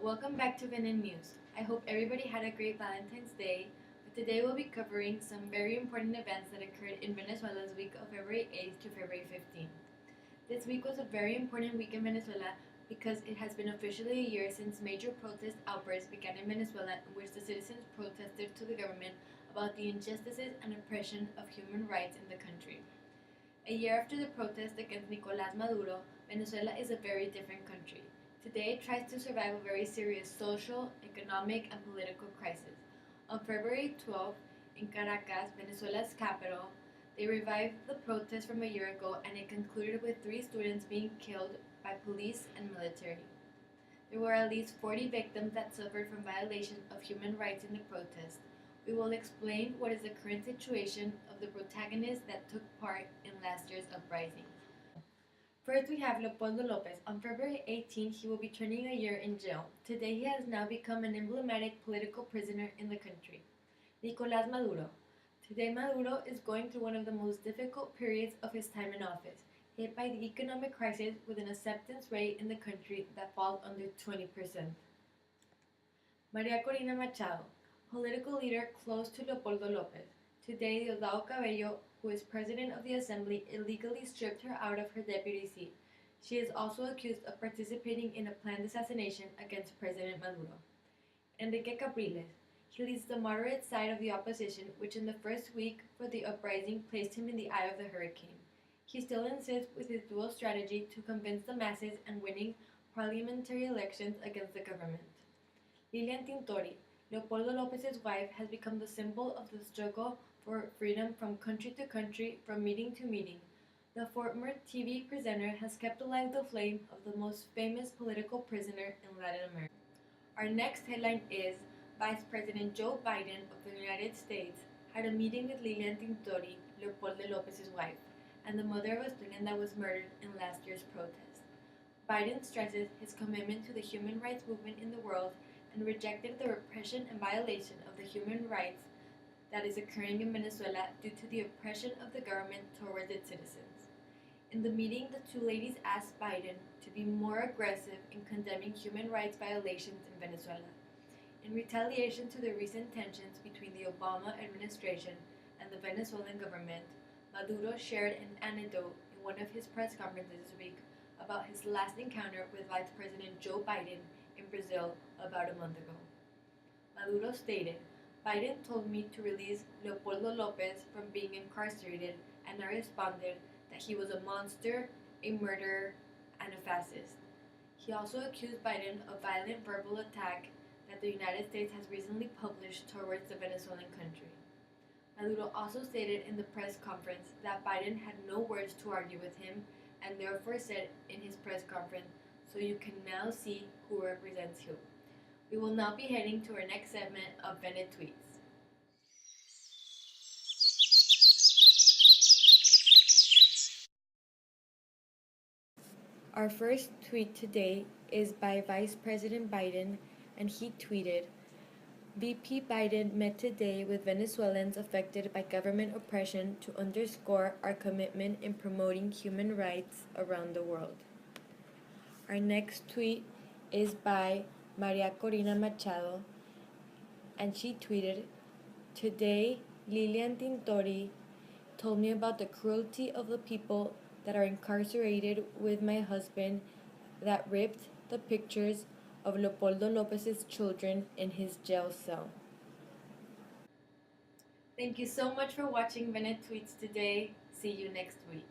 welcome back to Venin News. I hope everybody had a great Valentine's Day, but today we'll be covering some very important events that occurred in Venezuela's week of February 8th to February 15th. This week was a very important week in Venezuela because it has been officially a year since major protest outbursts began in Venezuela in which the citizens protested to the government about the injustices and oppression of human rights in the country. A year after the protest against Nicolás Maduro, Venezuela is a very different country. Today it tries to survive a very serious social, economic, and political crisis. On February 12th, in Caracas, Venezuela's capital, they revived the protest from a year ago and it concluded with 3 students being killed by police and military. There were at least 40 victims that suffered from violations of human rights in the protest. We will explain what is the current situation of the protagonists that took part in last year's uprising. First, we have Leopoldo Lopez. On February 18th, he will be turning a year in jail. Today, he has now become an emblematic political prisoner in the country. Nicolás Maduro. Today, Maduro is going through one of the most difficult periods of his time in office, hit by the economic crisis with an acceptance rate in the country that falls under 20%. Maria Corina Machado, political leader close to Leopoldo Lopez. Today, Diosdado Cabello, who is president of the assembly, illegally stripped her out of her deputy seat. She is also accused of participating in a planned assassination against President Maduro. Enrique Capriles. He leads the moderate side of the opposition, which in the first week for the uprising placed him in the eye of the hurricane. He still insists with his dual strategy to convince the masses and winning parliamentary elections against the government. Lilian Tintori, Leopoldo Lopez's wife, has become the symbol of the struggle for freedom from country to country, from meeting to meeting. The former TV presenter has kept alive the flame of the most famous political prisoner in Latin America. Our next headline is Vice President Joe Biden of the United States had a meeting with Lilian Tintori, Leopoldo Lopez's wife, and the mother of a student that was murdered in last year's protest. Biden stresses his commitment to the human rights movement in the world and rejected the repression and violation of the human rights that is occurring in Venezuela due to the oppression of the government towards its citizens. In the meeting, the two ladies asked Biden to be more aggressive in condemning human rights violations in Venezuela. In retaliation to the recent tensions between the Obama administration and the Venezuelan government, Maduro shared an anecdote in one of his press conferences this week about his last encounter with Vice President Joe Biden in Brazil about a month ago. Maduro stated, "Biden told me to release Leopoldo Lopez from being incarcerated, and I responded that he was a monster, a murderer, and a fascist." He also accused Biden of violent verbal attack that the United States has recently published towards the Venezuelan country. Maduro also stated in the press conference that Biden had no words to argue with him and therefore said in his press conference, "So you can now see who represents who." We will now be heading to our next segment of Bennett Tweets. Our first tweet today is by Vice President Biden, and he tweeted, "VP Biden met today with Venezuelans affected by government oppression to underscore our commitment in promoting human rights around the world." Our next tweet is by Maria Corina Machado, and she tweeted, "Today, Lilian Tintori told me about the cruelty of the people that are incarcerated with my husband that ripped the pictures of Leopoldo Lopez's children in his jail cell." Thank you so much for watching Bennett Tweets today. See you next week.